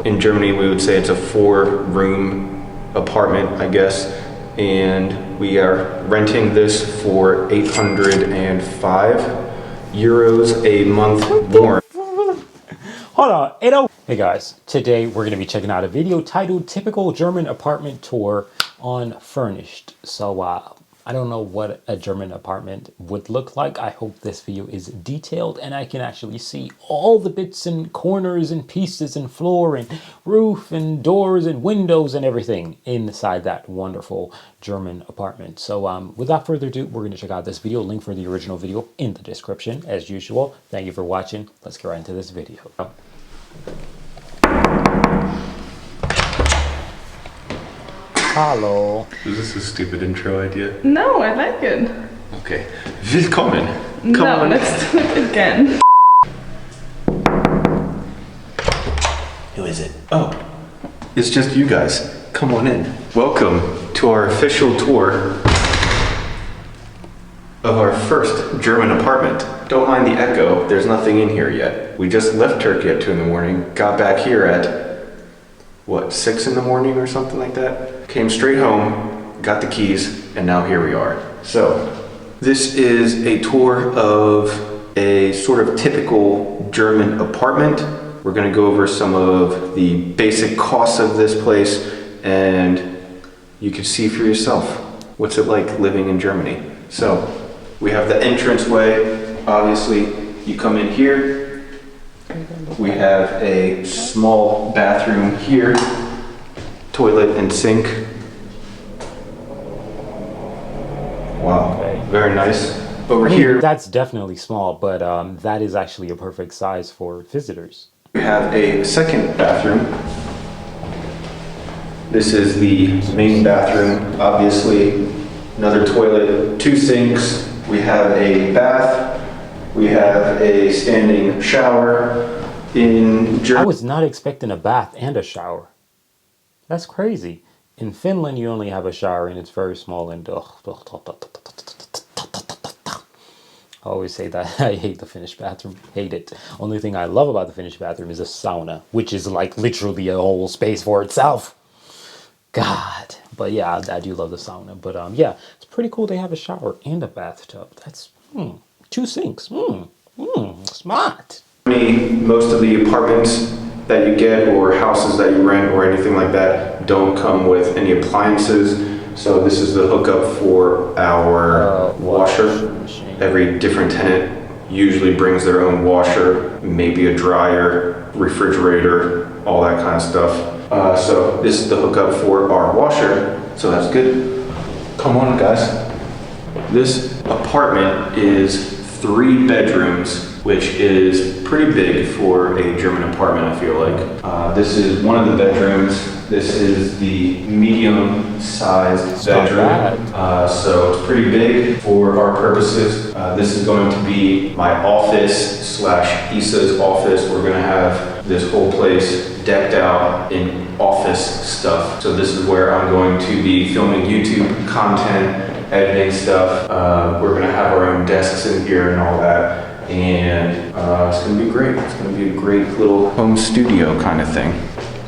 In Germany, we would say it's a 4-room apartment, I guess. And we are renting this for 805 euros a month more. Hold on, 80. Hey guys, today we're gonna be checking out a video titled Typical German Apartment Tour Unfurnished. So I don't know what a German apartment would look like. I hope this video is detailed and I can actually see all the bits and corners and pieces and floor and roof and doors and windows and everything inside that wonderful German apartment. So without further ado, we're gonna check out this video. Link for the original video in the description as usual. Thank you for watching. Let's get right into this video. Hello. Is this a stupid intro idea? No, I like it. Okay. Willkommen. No, let's do it again. Who is it? Oh, it's just you guys. Come on in. Welcome to our official tour of our first German apartment. Don't mind the echo, there's nothing in here yet. We just left Turkey at 2 in the morning, got back here at, what, 6 in the morning or something like that? Came straight home, got the keys, and now here we are. So, this is a tour of a sort of typical German apartment. We're gonna go over some of the basic costs of this place, and you can see for yourself what's it like living in Germany. So, we have the entranceway. Obviously, you come in here. We have a small bathroom here, toilet and sink. Wow, okay. Very nice. Over here, that's definitely small, but that is actually a perfect size for visitors. We have a second bathroom. This is the main bathroom, obviously. Another toilet, 2 sinks. We have a bath. We have a standing shower. In Germany, I was not expecting a bath and a shower. That's crazy. In Finland, you only have a shower and it's very small and I always say that. I hate the Finnish bathroom. Hate it. Only thing I love about the Finnish bathroom is a sauna, which is like literally a whole space for itself. God. But yeah, I do love the sauna. But yeah, it's pretty cool they have a shower and a bathtub. That's 2 sinks. Smart. Most of the apartments that you get or houses that you rent or anything like that don't come with any appliances. So this is the hookup for our washer. Every different tenant usually brings their own washer, maybe a dryer, refrigerator, all that kind of stuff. So this is the hookup for our washer, so that's good. Come on, guys. This apartment is 3 bedrooms, which is pretty big for a German apartment, I feel like. This is one of the bedrooms. This is the medium-sized bedroom. So it's pretty big for our purposes. This is going to be my office / Issa's office. We're gonna have this whole place decked out in office stuff. So this is where I'm going to be filming YouTube content, editing stuff. We're gonna have our own desks in here and all that. And it's gonna be great. It's gonna be a great little home studio kind of thing.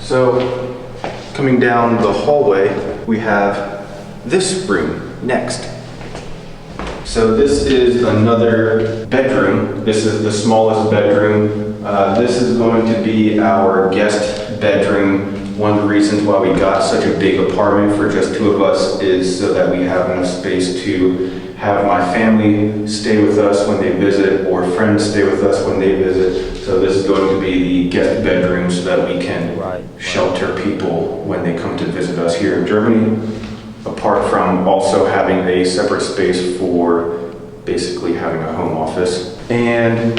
So, coming down the hallway, we have this room next. So this is another bedroom. This is the smallest bedroom. This is going to be our guest bedroom. One of the reasons why we got such a big apartment for just 2 of us is so that we have enough space to have my family stay with us when they visit or friends stay with us when they visit. So this is going to be the guest bedroom so that we can shelter people when they come to visit us here in Germany, apart from also having a separate space for basically having a home office. And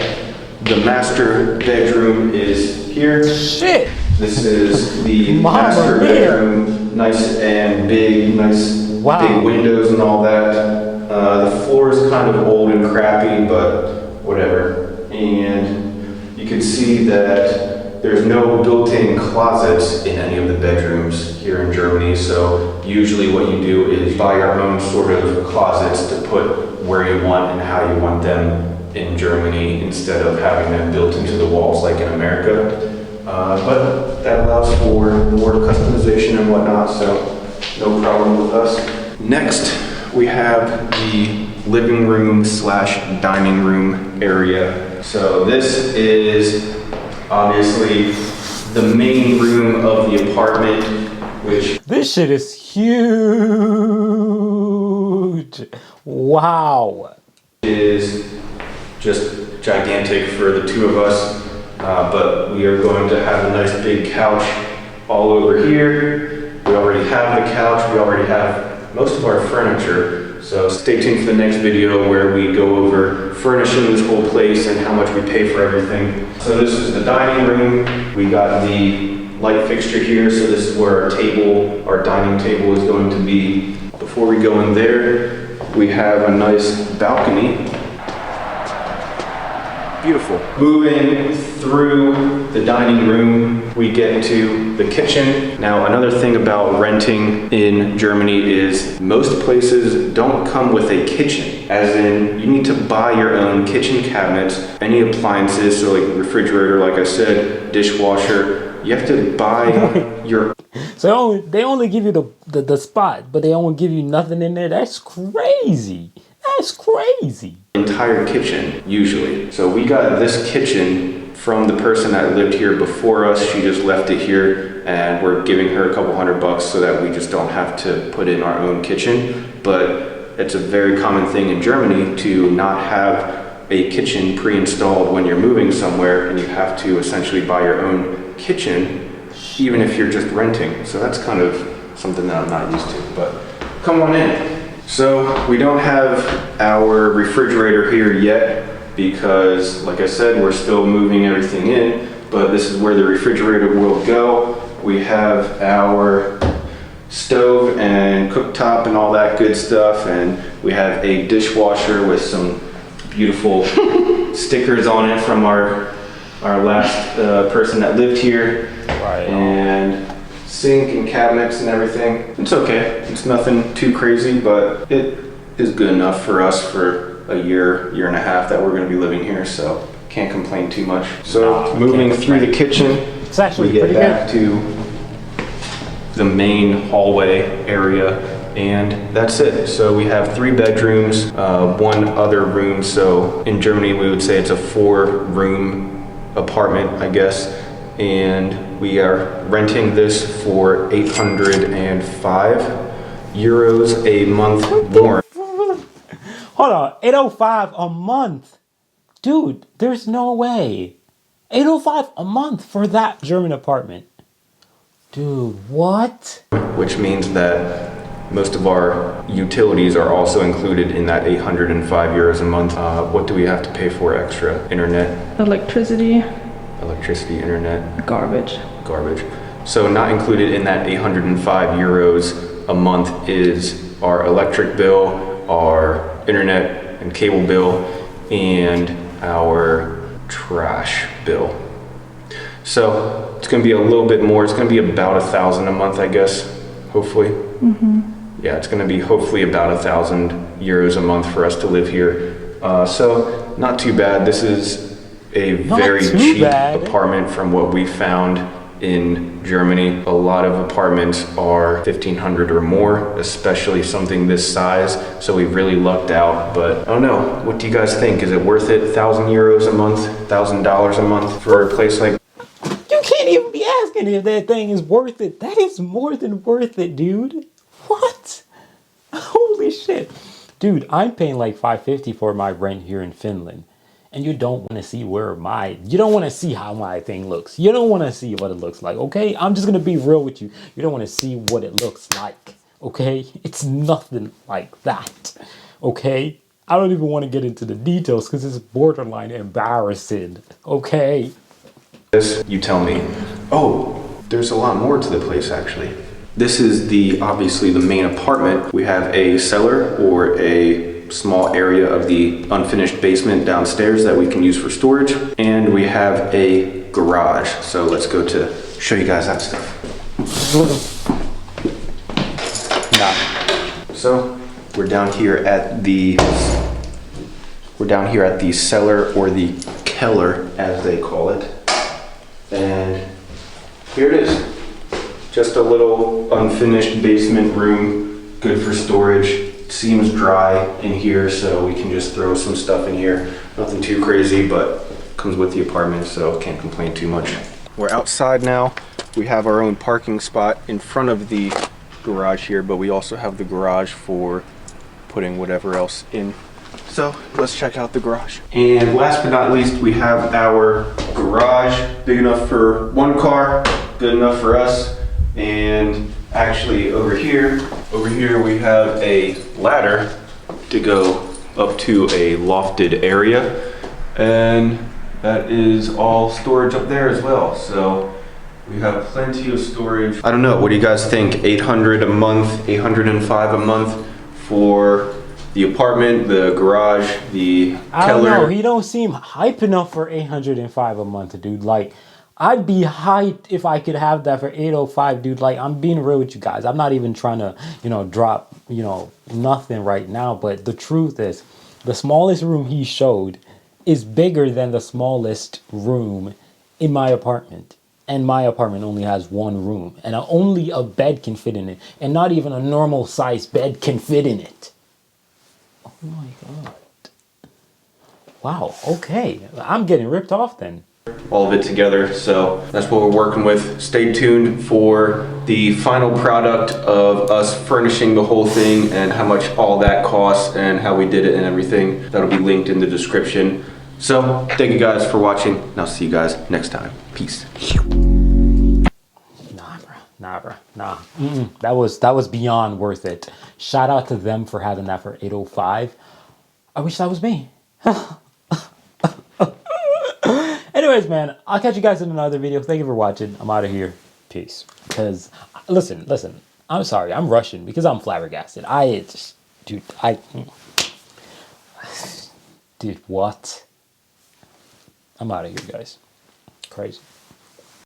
the master bedroom is here. Shit! This is the master bedroom, nice and big, big windows and all that. The floor is kind of old and crappy, but whatever. And you can see that there's no built-in closets in any of the bedrooms here in Germany. So usually what you do is buy your own sort of closets to put where you want and how you want them in Germany instead of having them built into the walls like in America. but that allows for more customization and whatnot, so no problem with us. Next, we have the living room slash dining room area. So this is obviously the main room of the apartment, which This shit is huge. Wow. is just gigantic for the two of us. But we are going to have a nice big couch all over here. We already have the couch, we already have most of our furniture. So stay tuned for the next video where we go over furnishing this whole place and how much we pay for everything. So this is the dining room. We got the light fixture here, so this is where our dining table is going to be. Before we go in there, we have a nice balcony. Beautiful. Moving through the dining room, we get to the kitchen. Now, another thing about renting in Germany is most places don't come with a kitchen, as in you need to buy your own kitchen cabinets, any appliances, so like refrigerator, like I said, dishwasher. You have to buy your So they only give you the spot, but they don't give you nothing in there. That's crazy. That's crazy. entire kitchen, usually. So we got this kitchen from the person that lived here before us. She just left it here, and we're giving her a couple $100 so that we just don't have to put in our own kitchen. But it's a very common thing in Germany to not have a kitchen pre-installed when you're moving somewhere, and you have to essentially buy your own kitchen, even if you're just renting. So that's kind of something that I'm not used to, but come on in. So we don't have our refrigerator here yet because, like I said, we're still moving everything in, but this is where the refrigerator will go. We have our stove and cooktop and all that good stuff, and we have a dishwasher with some beautiful stickers on it from our last person that lived here. Right. And sink and cabinets and everything. It's okay. It's nothing too crazy, but it is good enough for us for a year and a half that we're going to be living here, so can't complain too much. So moving through the kitchen, It's actually we get pretty back to the main hallway area, and that's it. So we have 3 bedrooms, 1 other room. So in Germany we would say it's a 4-room apartment, I guess. And we are renting this for 805 euros a month more. Hold on, 805 a month. Dude, there's no way. 805 a month for that German apartment. Dude, what? Which means that most of our utilities are also included in that 805 euros a month. What do we have to pay for extra? Internet? Electricity. Electricity, internet, Garbage. garbage. So not included in that 805 euros a month is our electric bill, our internet and cable bill, and our trash bill. So it's going to be a little bit more. It's going to be about 1,000 a month, I guess, hopefully. Yeah, it's going to be hopefully about 1,000 euros a month for us to live here. So not too bad. This is a very cheap apartment from what we found in Germany. A lot of apartments are 1,500 or more, especially something this size. So we really lucked out, but I don't know. What do you guys think? Is it worth it? 1,000 euros a month, $1,000 a month for a place like? You can't even be asking if that thing is worth it. That is more than worth it, dude. What? Holy shit. Dude, I'm paying like $550 for my rent here in Finland. And you don't want to see you don't want to see how my thing looks. You don't want to see what it looks like, okay? I'm just going to be real with you. You don't want to see what it looks like, okay? It's nothing like that, okay? I don't even want to get into the details because it's borderline embarrassing, okay? This, you tell me. Oh, there's a lot more to the place, actually. This is obviously the main apartment. We have a cellar or a small area of the unfinished basement downstairs that we can use for storage, and we have a garage. So let's go to show you guys that stuff. So we're down here at the cellar, or the Keller as they call it, and here it is. Just a little unfinished basement room, good for storage. It seems dry in here, so we can just throw some stuff in here. Nothing too crazy, but comes with the apartment, so can't complain too much. We're outside now. We have our own parking spot in front of the garage here, but we also have the garage for putting whatever else in. So let's check out the garage. And last but not least, we have our garage, big enough for one car, good enough for us. And actually over here we have a ladder to go up to a lofted area. And that is all storage up there as well. So we have plenty of storage. I don't know, what do you guys think? 800 a month, 805 a month for the apartment, the garage, the Keller? I don't know, he don't seem hype enough for 805 a month, dude. Like, I'd be hyped if I could have that for 805, dude. Like, I'm being real with you guys. I'm not even trying to, drop, nothing right now. But the truth is, the smallest room he showed is bigger than the smallest room in my apartment. And my apartment only has one room. And only a bed can fit in it. And not even a normal size bed can fit in it. Oh my God. Wow, okay. I'm getting ripped off then. All of it together, so that's what we're working with. Stay tuned for the final product of us furnishing the whole thing and how much all that costs and how we did it and everything. That'll be linked in the description. So thank you guys for watching, and I'll see you guys next time. Peace. Nah, bro. That was beyond worth it. Shout out to them for having that for 805. I wish that was me. Anyways, man, I'll catch you guys in another video. Thank you for watching. I'm out of here. Peace. Because, listen. I'm sorry. I'm rushing because I'm flabbergasted. Dude, what? I'm out of here, guys. Crazy.